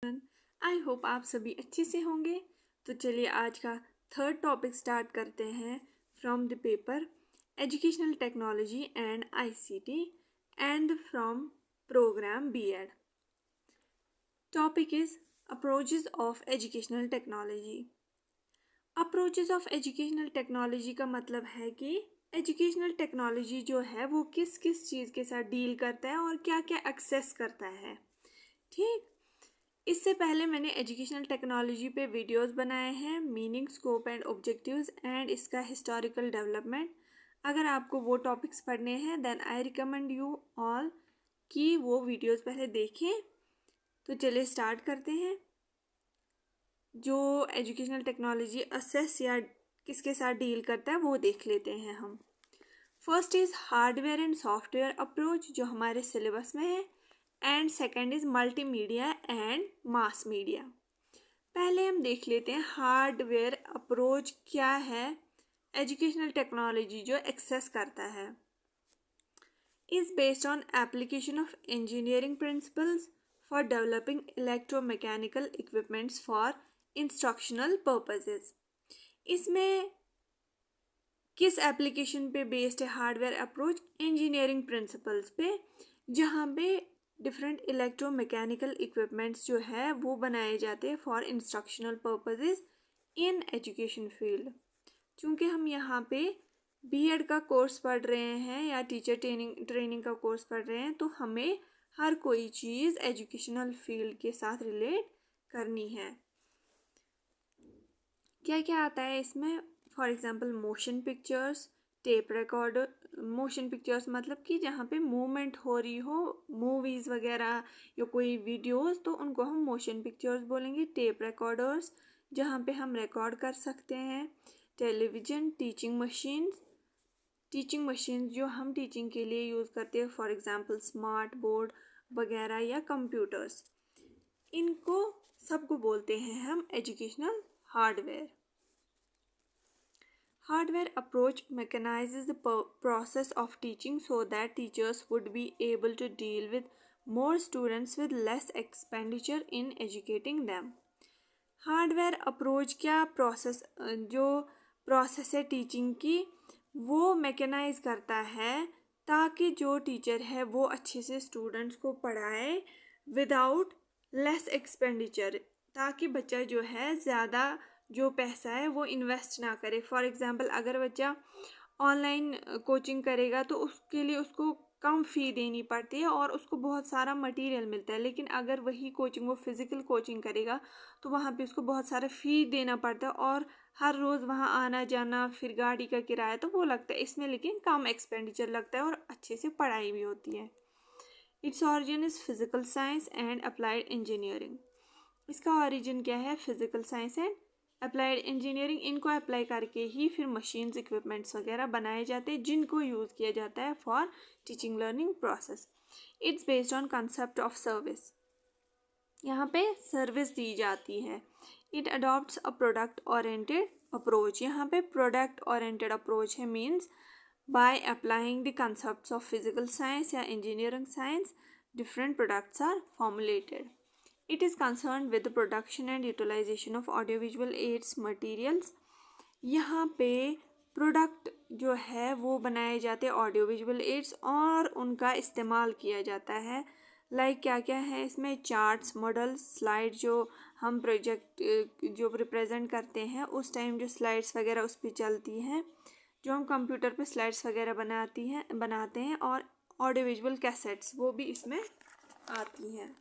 I hope आप सभी अच्छे से होंगे। तो चलिए आज का थर्ड टॉपिक स्टार्ट करते हैं from the paper educational technology and ICT and from programme BEd. Topic is approaches of educational technology. Approaches of educational technology का मतलब है कि एजुकेशनल टेक्नोलॉजी जो है वो किस किस चीज़ के साथ डील करता है और क्या क्या एक्सेस करता है। ठीक, इससे पहले मैंने एजुकेशनल टेक्नोलॉजी पे वीडियोस बनाए हैं, meaning, scope and objectives and इसका हिस्टोरिकल डेवलपमेंट। अगर आपको वो टॉपिक्स पढ़ने हैं then I recommend you all कि वो वीडियोस पहले देखें। तो चलिए स्टार्ट करते हैं। जो एजुकेशनल टेक्नोलॉजी असेस या किसके साथ डील करता है वो देख लेते हैं हम। First is hardware and software approach जो हमारे सिलेबस में है, and second is multimedia and mass media. पहले हम देख लेते हैं हार्डवेयर अप्रोच क्या है। एजुकेशनल टेक्नोलॉजी जो एक्सेस करता है is based on application of engineering principles for developing electromechanical equipments for instructional purposes. इसमें किस एप्लीकेशन पे बेस्ड है हार्डवेयर अप्रोच? इंजीनियरिंग प्रिंसिपल्स पे, जहाँ पे डिफरेंट इलेक्ट्रोमैकेनिकल इक्विपमेंट्स जो है वो बनाए जाते हैं for instructional purposes in education field. चूँकि हम यहाँ पे बीएड का कोर्स पढ़ रहे हैं या टीचर ट्रेनिंग का कोर्स पढ़ रहे हैं तो हमें हर कोई चीज़ एजुकेशनल फील्ड के साथ रिलेट करनी है। क्या क्या आता है इसमें? For example motion pictures, tape recorder. Motion pictures मतलब कि जहाँ पे मूवमेंट हो रही हो, मूवीज़ वगैरह या कोई वीडियोस, तो उनको हम मोशन पिक्चर्स बोलेंगे। टेप रिकॉर्डर्स जहाँ पे हम रिकॉर्ड कर सकते हैं। टेलीविज़न, टीचिंग मशीन्स जो हम टीचिंग के लिए यूज़ करते हैं, फॉर एग्जांपल स्मार्ट बोर्ड वगैरह या कंप्यूटर्स, इनको सबको बोलते हैं हम educational hardware. Hardware approach mechanizes the process of teaching so that teachers would be able to deal with more students with less expenditure in educating them. Hardware approach क्या process है teaching की, वो mechanise करता है ताकि जो teacher है वो अच्छे से स्टूडेंट्स को पढ़ाए विदाउट लेस एक्सपेंडिचर, ताकि बच्चा जो है ज़्यादा जो पैसा है वो इन्वेस्ट ना करे। फॉर एग्जांपल अगर बच्चा ऑनलाइन कोचिंग करेगा तो उसके लिए उसको कम फ़ी देनी पड़ती है और उसको बहुत सारा मटेरियल मिलता है, लेकिन अगर वही कोचिंग वो फिज़िकल कोचिंग करेगा तो वहाँ पे उसको बहुत सारा फ़ी देना पड़ता है और हर रोज़ वहाँ आना जाना, फिर गाड़ी का किराया तो वो लगता है इसमें, लेकिन कम एक्सपेंडिचर लगता है और अच्छे से पढ़ाई भी होती है। Its origin is physical science and applied engineering. इसका ओरिजिन क्या है? Physical science and applied engineering. इनको अप्लाई करके ही फिर मशीन्स, इक्विपमेंट्स वगैरह बनाए जाते हैं जिनको यूज़ किया जाता है for teaching learning process. It's based on concept of service. यहाँ पे सर्विस दी जाती है। It adopts a product oriented approach. यहाँ पे प्रोडक्ट ओरिएंटेड अप्रोच है, means by applying the concepts of physical science या engineering science different products are formulated. It is concerned with the production and utilization of audiovisual aids materials. यहाँ पे product जो है वो बनाए जाते हैं ऑडियो विजुअल एड्स और उनका इस्तेमाल किया जाता है। लाइक क्या क्या है इसमें? चार्ट्स, मॉडल, स्लाइड जो हम प्रोजेक्ट जो रिप्रेजेंट करते हैं उस टाइम जो स्लाइड्स वगैरह उस पर चलती हैं, जो हम कंप्यूटर पे स्लाइड्स वगैरह बनाते हैं, और ऑडियो विजुअल कैसेट्स वो भी इसमें आती हैं।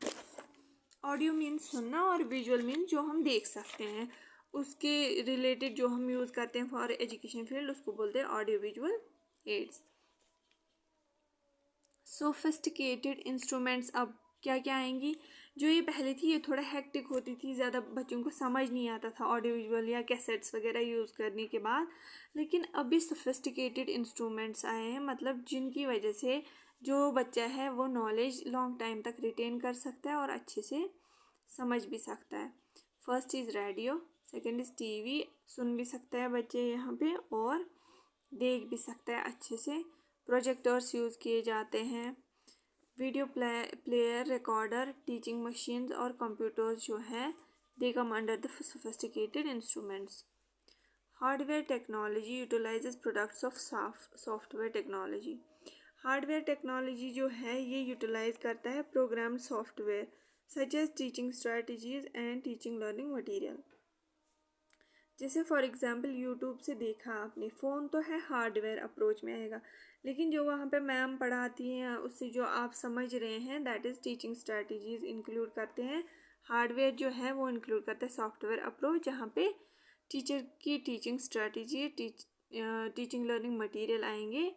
ऑडियो मीन्स सुनना और विजुअल मीन्स जो हम देख सकते हैं, उसके रिलेटेड जो हम यूज़ करते हैं फॉर एजुकेशन फील्ड उसको बोलते हैं audio visual aids. Sophisticated instruments अब क्या क्या आएंगी? जो ये पहले थी ये थोड़ा हेक्टिक होती थी, ज़्यादा बच्चों को समझ नहीं आता था ऑडियो विजुअल या कैसेट्स वगैरह यूज़ करने के बाद, लेकिन अभी सोफिस्टिकेटेड इंस्ट्रूमेंट्स आए हैं, मतलब जिनकी वजह से जो बच्चा है वो नॉलेज लॉन्ग टाइम तक रिटेन कर सकता है और अच्छे से समझ भी सकता है। First is radio, second is TV, सुन भी सकता है बच्चे यहाँ पे और देख भी सकता है अच्छे से। प्रोजेक्टर्स यूज़ किए जाते हैं। Video player, recorder, teaching machines और कंप्यूटर्स जो हैं they come under the sophisticated instruments. Hardware technology utilizes products of software technology. Hardware technology जो है ये यूटिलाइज करता है program software such as teaching strategies and teaching learning material. जैसे for example YouTube से देखा आपने, फ़ोन तो है हार्डवेयर अप्रोच में आएगा, लेकिन जो वहाँ पे मैम पढ़ाती हैं उससे जो आप समझ रहे हैं that is teaching strategies include करते हैं। हार्डवेयर जो है वो इंक्लूड करता है सॉफ्टवेयर अप्रोच, जहाँ पे टीचर की teaching strategy, teaching learning material आएंगे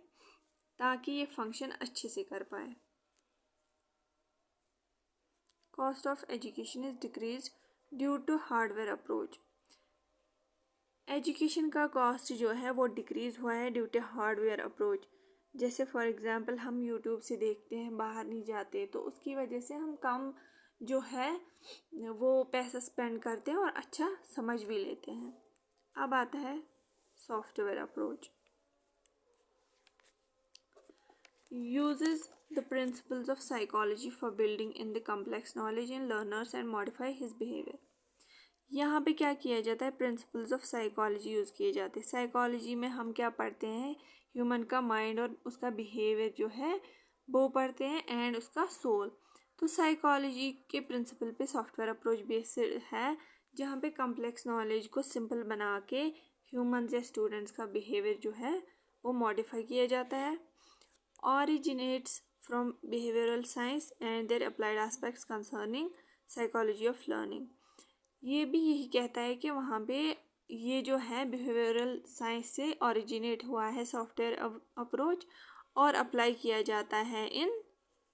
ताकि ये फंक्शन अच्छे से कर पाए। Cost of education is decrease due to hardware approach. Education का कॉस्ट जो है वो डिक्रीज हुआ है ड्यू टू हार्डवेयर अप्रोच। जैसे फॉर एग्जांपल हम यूट्यूब से देखते हैं, बाहर नहीं जाते, तो उसकी वजह से हम कम जो है वो पैसा स्पेंड करते हैं और अच्छा समझ भी लेते हैं। अब आता है software approach. uses the principles of psychology for building in the complex knowledge in learners and modify his behavior। यहाँ पे क्या किया जाता है, प्रिंसिपल्स ऑफ साइकोलॉजी यूज़ किए जाते हैं। साइकोलॉजी में हम क्या पढ़ते हैं, ह्यूमन का माइंड और उसका बिहेवियर जो है वो पढ़ते हैं एंड उसका सोल। तो साइकोलॉजी के प्रिंसिपल पे सॉफ्टवेयर अप्रोच बेस्ड है, जहाँ पे कॉम्प्लेक्स नॉलेज को सिंपल बना के ह्यूमन्स या स्टूडेंट्स का बिहेवियर जो है वो मॉडिफाई किया जाता है। originates from behavioral science and their applied aspects concerning psychology of learning। ये भी यही कहता है कि वहाँ पे ये जो है बिहेवियरल साइंस से ओरिजिनेट हुआ है सॉफ्टवेयर अप्रोच और अप्लाई किया जाता है in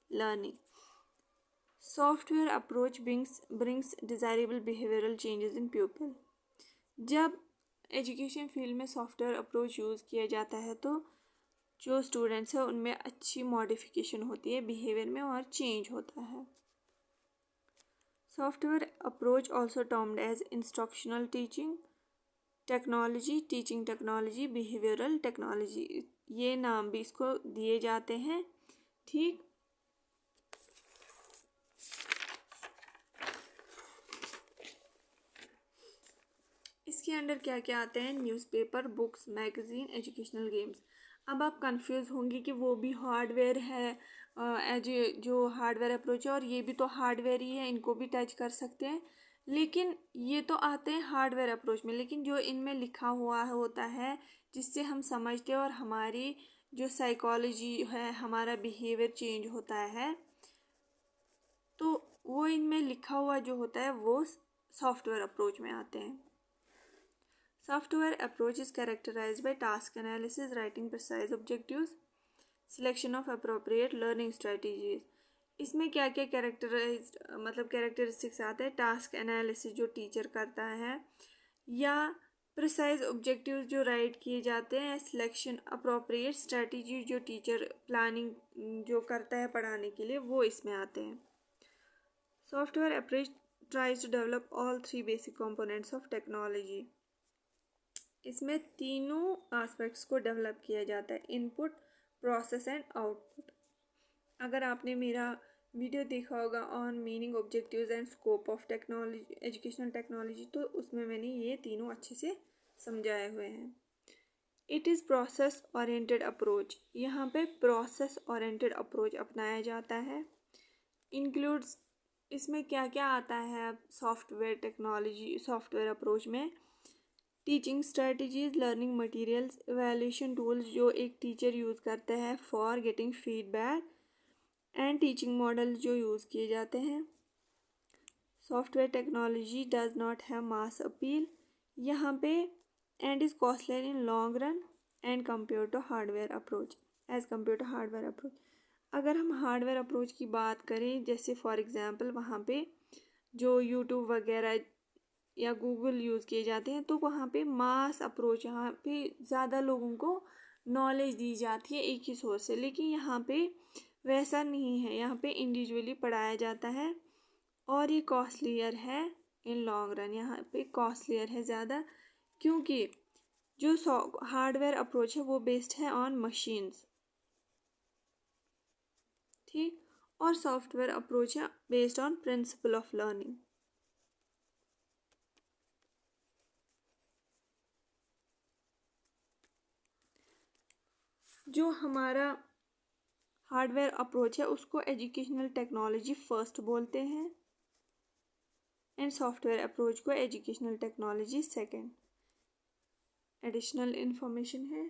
learning. Software approach brings desirable behavioural changes in people. जब एजुकेशन फील्ड में सॉफ्टवेयर अप्रोच यूज़ किया जाता है तो जो स्टूडेंट्स हैं उनमें अच्छी मॉडिफिकेशन होती है बिहेवियर में और चेंज होता है। Software approach also termed as instructional teaching technology, teaching technology, behavioural technology, ये नाम भी इसको दिए जाते हैं। ठीक, इसके अंडर क्या क्या आते हैं, newspaper, books, magazine, educational games. अब आप कंफ्यूज होंगे कि वो भी हार्डवेयर है, जो हार्डवेयर अप्रोच है और ये भी तो हार्डवेयर ही है, इनको भी टच कर सकते हैं, लेकिन ये तो आते हैं हार्डवेयर अप्रोच में, लेकिन जो इनमें लिखा हुआ होता है जिससे हम समझते हैं और हमारी जो साइकोलॉजी है, हमारा बिहेवियर चेंज होता है, तो वो इनमें लिखा हुआ जो होता है वो सॉफ्टवेयर अप्रोच में आते हैं। Software approach is characterized by task analysis, writing precise objectives, selection of appropriate learning strategies। इसमें क्या क्या कैरेक्टरिस्टिक्स आते हैं, टास्क एनालिसिस जो टीचर करता है, या प्रिसाइज ऑब्जेक्टिव्स जो राइट किए जाते हैं, सिलेक्शन अप्रोप्रिएट स्ट्रेटजी जो टीचर प्लानिंग जो करता है पढ़ाने के लिए, वो इसमें आते हैं। Software approach tries to develop all three basic components of technology. इसमें तीनों एस्पेक्ट्स को डेवलप किया जाता है, इनपुट, प्रोसेस एंड आउटपुट। अगर आपने मेरा वीडियो देखा होगा on meaning, objectives and scope of technology, educational technology, तो उसमें मैंने ये तीनों अच्छे से समझाए हुए हैं। It is process oriented approach. यहाँ पे प्रोसेस ओरिएंटेड अप्रोच अपनाया जाता है। इंक्लूड्स, इसमें क्या क्या आता है सॉफ्टवेयर टेक्नोलॉजी, सॉफ्टवेयर अप्रोच में, teaching strategies, learning materials, evaluation tools जो एक टीचर यूज़ करता है for getting feedback, and teaching model जो यूज़ किए जाते हैं। Software technology does not have mass appeal यहाँ पे, and is costly in long run and compare to hardware approach, as compare to hardware approach. अगर हम हार्डवेयर अप्रोच की बात करें, जैसे फॉर एग्जांपल वहाँ पे जो यूट्यूब वगैरह या गूगल यूज़ किए जाते हैं, तो वहाँ पे मास अप्रोच, यहाँ पे ज़्यादा लोगों को नॉलेज दी जाती है एक ही सोर्स से, लेकिन यहाँ पे वैसा नहीं है, यहाँ पे इंडिविजुअली पढ़ाया जाता है और ये कॉस्टलियर है इन लॉन्ग रन, यहाँ पे कॉस्टलियर है ज़्यादा, क्योंकि जो हार्डवेयर अप्रोच है वो बेस्ड है ऑन मशीन्स। ठीक, और सॉफ्टवेयर अप्रोच है based on principle of learning. जो हमारा हार्डवेयर अप्रोच है उसको एजुकेशनल टेक्नोलॉजी फर्स्ट बोलते हैं एंड सॉफ्टवेयर अप्रोच को educational technology second. Additional information है,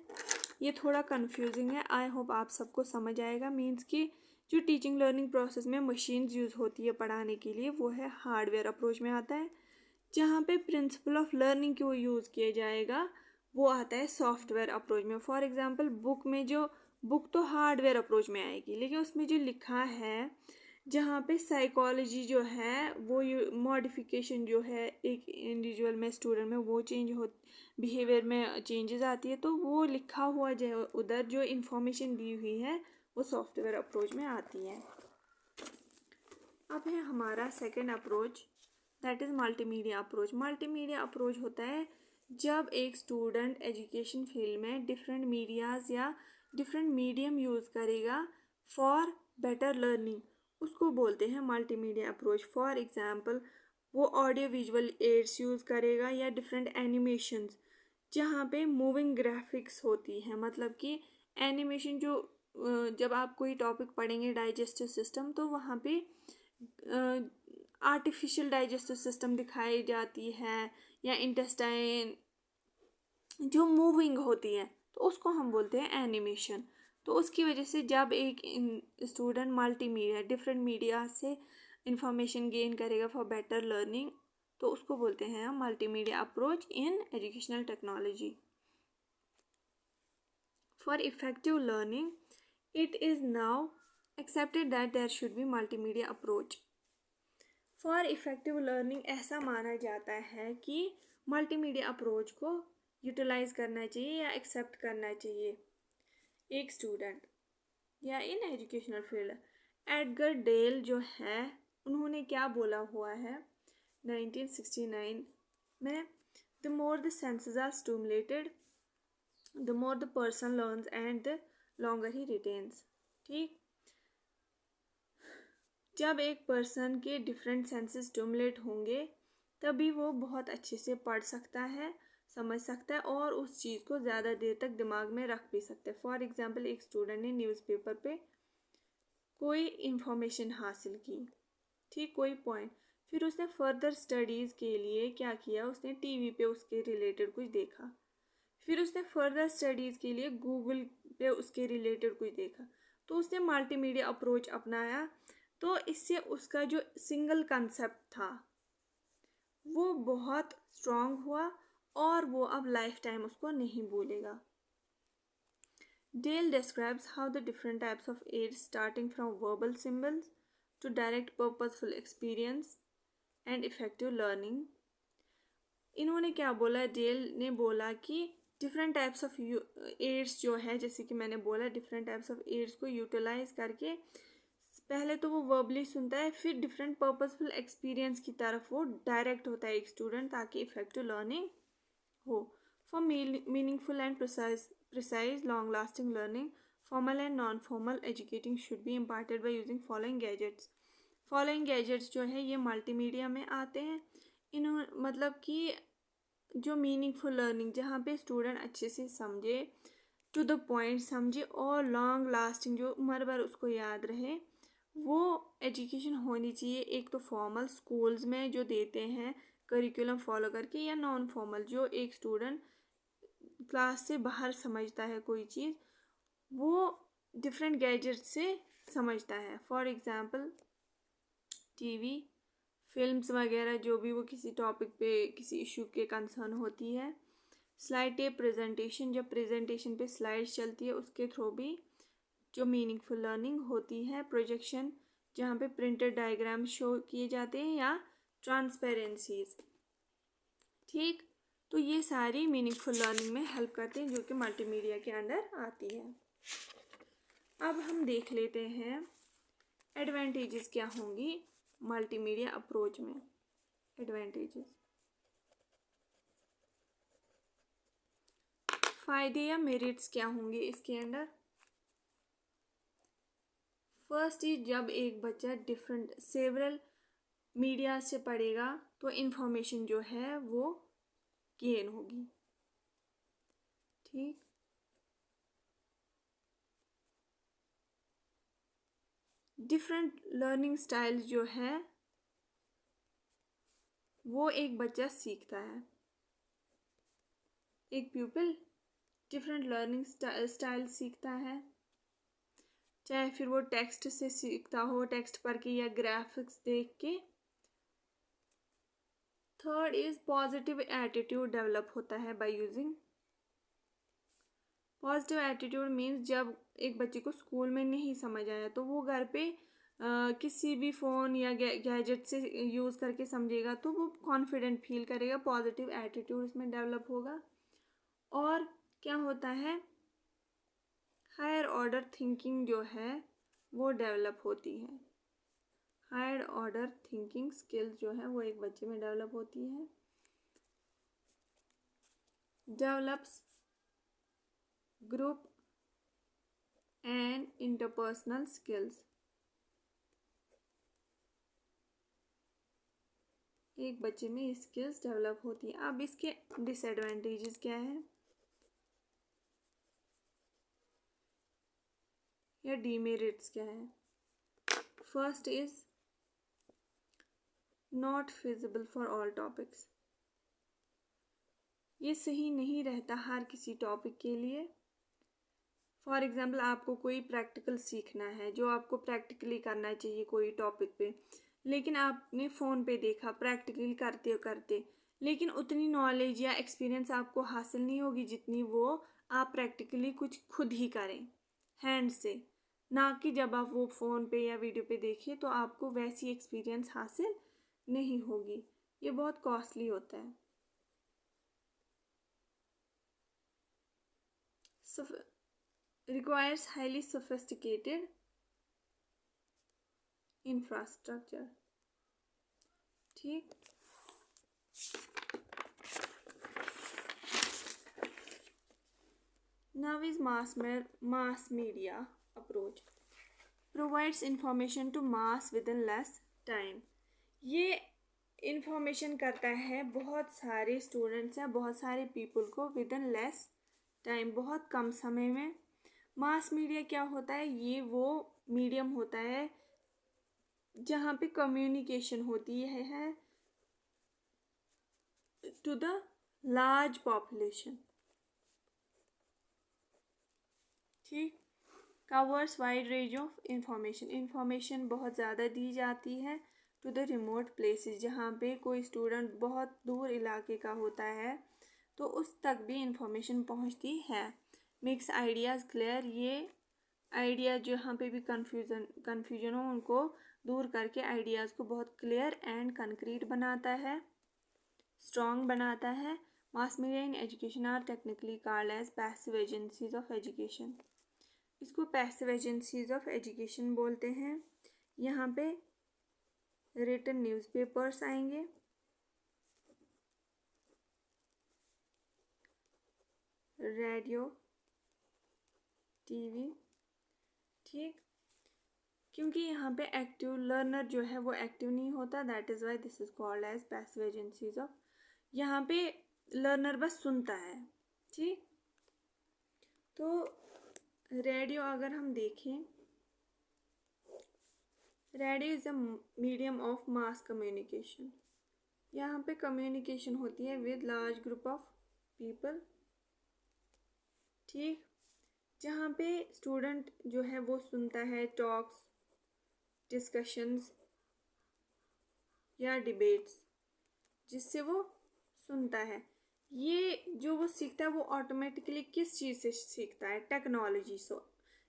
ये थोड़ा कंफ्यूजिंग है, आई होप आप सबको समझ आएगा। मीन्स कि जो टीचिंग लर्निंग प्रोसेस में मशीन्स यूज़ होती है पढ़ाने के लिए वो है हार्डवेयर अप्रोच में आता है। जहाँ पे प्रिंसिपल ऑफ लर्निंग को यूज़ किया जाएगा वो आता है सॉफ्टवेयर अप्रोच में। फॉर एग्जांपल बुक तो हार्डवेयर अप्रोच में आएगी, लेकिन उसमें जो लिखा है जहाँ पे साइकोलॉजी जो है वो मॉडिफिकेशन जो है एक इंडिविजुअल में स्टूडेंट में वो चेंज हो बिहेवियर में चेंजेस आती है, तो वो लिखा हुआ जो उधर जो इंफॉर्मेशन दी हुई है वो सॉफ्टवेयर अप्रोच में आती है। अब है हमारा second approach, that is multimedia approach. Multimedia approach होता है जब एक स्टूडेंट एजुकेशन फील्ड में डिफरेंट मीडियाज़ या डिफरेंट मीडियम यूज़ करेगा फॉर बेटर लर्निंग, उसको बोलते हैं मल्टीमीडिया अप्रोच। फॉर एग्जांपल वो ऑडियो विजुअल एड्स यूज़ करेगा या डिफरेंट एनिमेशंस जहाँ पे मूविंग ग्राफिक्स होती है। मतलब कि एनिमेशन जो जब आप कोई टॉपिक पढ़ेंगे डाइजेस्टिव सिस्टम तो वहाँ पे आर्टिफिशियल डाइजेस्टिव सिस्टम दिखाई जाती है या इंटेस्टाइन जो मूविंग होती है तो उसको हम बोलते हैं एनिमेशन। तो उसकी वजह से जब एक स्टूडेंट मल्टीमीडिया डिफरेंट मीडिया से इंफॉर्मेशन गेन करेगा फॉर बेटर लर्निंग तो उसको बोलते हैं हम multimedia approach in educational technology. For effective learning it is now accepted that there should be multimedia approach. For effective learning ऐसा माना जाता है कि मल्टीमीडिया अप्रोच को यूटिलाइज करना चाहिए या एक्सेप्ट करना चाहिए एक स्टूडेंट या in educational field. Edgar Dale जो है उन्होंने क्या बोला हुआ है 1969 में, the more the senses are stimulated the more the person learns and the longer he retains. ठीक, जब एक पर्सन के डिफरेंट सेंसेस स्टिमुलेट होंगे तभी वो बहुत अच्छे से पढ़ सकता है, समझ सकता है और उस चीज़ को ज़्यादा देर तक दिमाग में रख भी सकता है। फॉर एग्जांपल एक स्टूडेंट ने न्यूज़पेपर पे कोई इंफॉर्मेशन हासिल की, ठीक, कोई पॉइंट, फिर उसने फर्दर स्टडीज़ के लिए क्या किया, उसने टीवी पे उसके रिलेटेड कुछ देखा, फिर उसने फर्दर स्टडीज़ के लिए गूगल पे उसके रिलेटेड कुछ देखा, तो उसने मल्टीमीडिया अप्रोच अपनाया। तो इससे उसका जो सिंगल कंसेप्ट था वो बहुत स्ट्रॉन्ग हुआ और वो अब लाइफ टाइम उसको नहीं भूलेगा। Dale describes how the different types of aids starting from verbal symbols to direct purposeful experience and effective learning। इन्होंने क्या बोला, डेल ने बोला कि डिफरेंट टाइप्स ऑफ एड्स जो है, जैसे कि मैंने बोला डिफरेंट टाइप्स ऑफ एड्स को यूटिलाइज करके पहले तो वो वर्बली सुनता है, फिर डिफरेंट पर्पसफुल एक्सपीरियंस की तरफ वो डायरेक्ट होता है एक स्टूडेंट ताकि इफेक्टिव लर्निंग हो। For meaningful and precise long lasting learning formal and non formal educating should be imparted by using following gadgets. Following gadgets जो है ये मल्टीमीडिया में आते हैं। मतलब कि जो मीनिंगफुल लर्निंग जहाँ पे स्टूडेंट अच्छे से समझे, टू द पॉइंट समझे और लॉन्ग लास्टिंग जो उम्र भर उसको याद रहे वो एजुकेशन होनी चाहिए। एक तो फॉर्मल स्कूल्स में जो देते हैं करिकुलम फॉलो करके, या नॉन फॉर्मल जो एक स्टूडेंट क्लास से बाहर समझता है कोई चीज़ वो डिफरेंट गैजेट से समझता है। फॉर एग्जांपल टीवी, फिल्म्स वगैरह जो भी वो किसी टॉपिक पे किसी इशू के कंसर्न होती है। स्लाइड टेप प्रेजेंटेशन, जब प्रेजेंटेशन पे स्लाइड्स चलती है उसके थ्रू भी जो मीनिंगफुल लर्निंग होती है। प्रोजेक्शन जहाँ पे प्रिंटेड डायग्राम शो किए जाते हैं या ट्रांसपेरेंसीज। ठीक, तो ये सारी मीनिंगफुल लर्निंग में हेल्प करते हैं जो कि मल्टीमीडिया के अंडर आती है। अब हम देख लेते हैं एडवांटेजेस क्या होंगी मल्टीमीडिया अप्रोच में। एडवांटेजेस, फ़ायदे या मेरिट्स क्या होंगे इसके अंडर। फर्स्ट इज जब एक बच्चा डिफरेंट सेवरल मीडिया से पढ़ेगा तो इंफॉर्मेशन जो है वो गेन होगी। ठीक, डिफरेंट लर्निंग स्टाइल जो है वो एक बच्चा सीखता है। एक प्यूपिल डिफरेंट लर्निंग स्टाइल सीखता है, चाहे फिर वो टेक्स्ट से सीखता हो, टेक्स्ट पढ़ के या ग्राफिक्स देख के। Third is positive attitude develop होता है by using. Positive attitude means जब एक बच्चे को स्कूल में नहीं समझ आया तो वो घर पे किसी भी फ़ोन या गैजेट से यूज़ करके समझेगा तो वो कॉन्फिडेंट फील करेगा, पॉजिटिव एटीट्यूड इसमें डेवलप होगा। और क्या होता है, हायर ऑर्डर थिंकिंग जो है वो डेवलप होती है। हायर ऑर्डर थिंकिंग स्किल्स जो है वो एक बच्चे में डेवलप होती है। Develops group and interpersonal skills. एक बच्चे में स्किल्स डेवलप होती है। अब इसके डिसएडवांटेजेस क्या है या डीमेरिट्स क्या है। First is not feasible for all topics. ये सही नहीं रहता हर किसी टॉपिक के लिए। फॉर एग्जाम्पल आपको कोई प्रैक्टिकल सीखना है जो आपको प्रैक्टिकली करना चाहिए कोई टॉपिक पे, लेकिन आपने फ़ोन पे देखा प्रैक्टिकली करते करते, लेकिन उतनी नॉलेज या एक्सपीरियंस आपको हासिल नहीं होगी जितनी वो आप प्रैक्टिकली कुछ खुद ही करें हैंड से, ना कि जब आप वो फ़ोन पे या वीडियो पे देखिए तो आपको वैसी एक्सपीरियंस हासिल नहीं होगी। ये बहुत कॉस्टली होता है। requires highly sophisticated infrastructure। ठीक, now is mass media approach provides information to mass within less time। ये इंफॉर्मेशन करता है बहुत सारे स्टूडेंट्स या बहुत सारे पीपल को विद इन लेस टाइम, बहुत कम समय में। मास मीडिया क्या होता है, ये वो मीडियम होता है जहाँ पे कम्युनिकेशन होती है टू द लार्ज पॉपुलेशन। ठीक, covers wide range of information बहुत ज़्यादा दी जाती है टू द रिमोट प्लेसेस, जहाँ पे कोई स्टूडेंट बहुत दूर इलाके का होता है तो उस तक भी इंफॉर्मेशन पहुँचती है। मेक्स आइडियाज़ क्लियर, ये आइडिया जहाँ पे भी कन्फ्यूजन हो उनको दूर करके आइडियाज़ को बहुत क्लियर एंड कंक्रीट बनाता है, स्ट्रॉन्ग बनाता है। Mass media in education are technically called as passive agencies of education. इसको पैसिव एजेंसीज ऑफ एजुकेशन बोलते हैं। यहाँ पे रिटन न्यूज़पेपर्स आएंगे, रेडियो, टीवी। ठीक, क्योंकि यहाँ पे एक्टिव लर्नर जो है वो एक्टिव नहीं होता, that is why this is called as passive agencies of. यहाँ पे लर्नर बस सुनता है। ठीक, तो रेडियो अगर हम देखें, radio is a medium of mass communication. यहाँ पे कम्युनिकेशन होती है with large group of people. ठीक, जहाँ पे स्टूडेंट जो है वो सुनता है टॉक्स, डिस्कशंस या डिबेट्स, जिससे वो सुनता है। ये जो वो सीखता है वो ऑटोमेटिकली किस चीज़ से सीखता है, टेक्नोलॉजी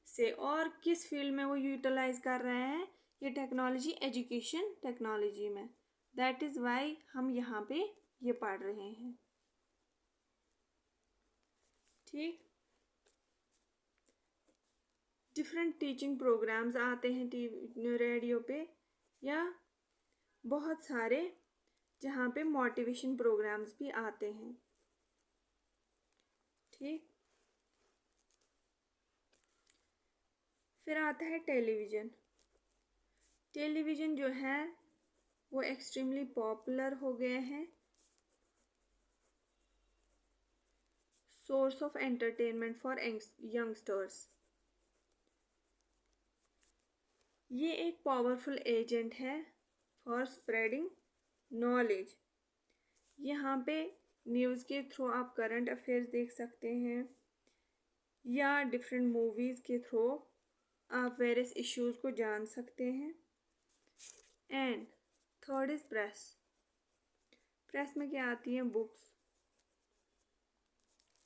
से। और किस फील्ड में वो यूटिलाइज कर रहे हैं ये टेक्नोलॉजी, एजुकेशन टेक्नोलॉजी में। दैट इज़ वाई हम यहाँ पे ये पढ़ रहे हैं। ठीक, डिफरेंट टीचिंग प्रोग्राम्स आते हैं टीवी रेडियो पे, या बहुत सारे जहाँ पे मोटिवेशन प्रोग्राम्स भी आते हैं। ठीक, फिर आता है टेलीविज़न। टेलीविज़न जो है वो एक्सट्रीमली पॉपुलर हो गए हैं, source of entertainment for youngsters. ये एक पावरफुल एजेंट है फॉर स्प्रेडिंग नॉलेज। यहाँ पे न्यूज़ के थ्रू आप करंट अफेयर्स देख सकते हैं या डिफरेंट मूवीज़ के थ्रू आप वेरियस इश्यूज़ को जान सकते हैं। And third is press. Press में क्या आती हैं? Books,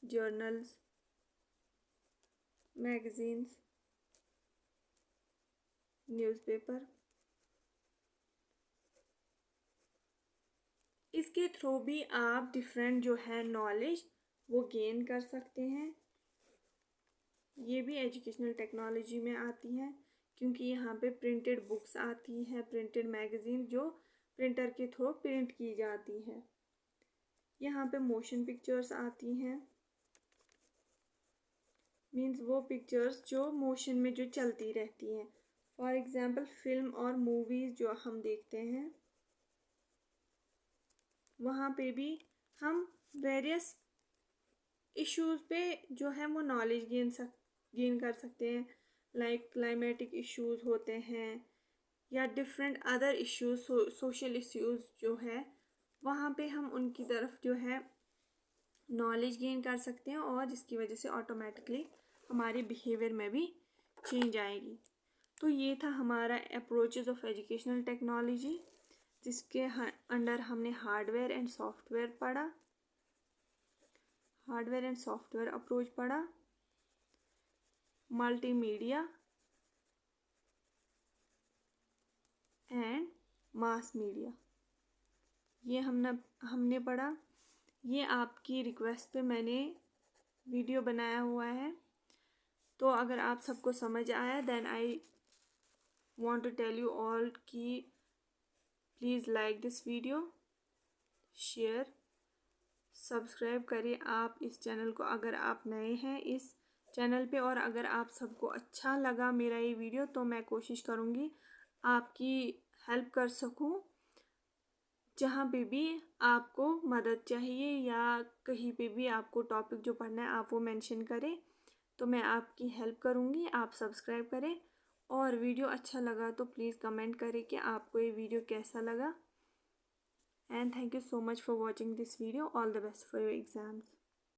journals, magazines, newspaper. इसके थ्रू भी आप डिफरेंट जो है नॉलेज वो गेन कर सकते हैं। ये भी एजुकेशनल टेक्नोलॉजी में आती हैं क्योंकि यहाँ पे प्रिंटेड बुक्स आती हैं, प्रिंटेड मैगजीन जो प्रिंटर के थ्रू प्रिंट की जाती है। यहाँ पे मोशन पिक्चर्स आती हैं, मीन्स वो पिक्चर्स जो मोशन में जो चलती रहती हैं। फॉर एग्जांपल फिल्म और मूवीज़ जो हम देखते हैं वहाँ पे भी हम वेरियस इश्यूज़ पे जो है वो नॉलेज गेन कर सकते हैं। लाइक क्लाइमेटिक इश्यूज़ होते हैं या different other issues, social issues जो है वहाँ पे हम उनकी तरफ जो है नॉलेज गेन कर सकते हैं और जिसकी वजह से ऑटोमेटिकली हमारे बिहेवियर में भी चेंज आएगी। तो ये था हमारा अप्रोचेस ऑफ एजुकेशनल टेक्नोलॉजी, जिसके अंडर हमने हार्डवेयर एंड सॉफ्टवेयर पढ़ा, हार्डवेयर एंड सॉफ्टवेयर अप्रोच पढ़ा, मल्टीमीडिया एंड मास मीडिया, ये हमने पढ़ा। ये आपकी रिक्वेस्ट पे मैंने वीडियो बनाया हुआ है। तो अगर आप सबको समझ आया then I want to tell you all कि please like this video, share, subscribe करें आप इस चैनल को अगर आप नए हैं इस चैनल पे। और अगर आप सबको अच्छा लगा मेरा ये वीडियो तो मैं कोशिश करूँगी आपकी हेल्प कर सकूँ। जहाँ पे भी आपको मदद चाहिए या कहीं पे भी आपको टॉपिक जो पढ़ना है आप वो मेंशन करें तो मैं आपकी हेल्प करूँगी। आप सब्सक्राइब करें और वीडियो अच्छा लगा तो प्लीज़ कमेंट करें कि आपको ये वीडियो कैसा लगा। And thank you so much for watching this video. All the best for your exams.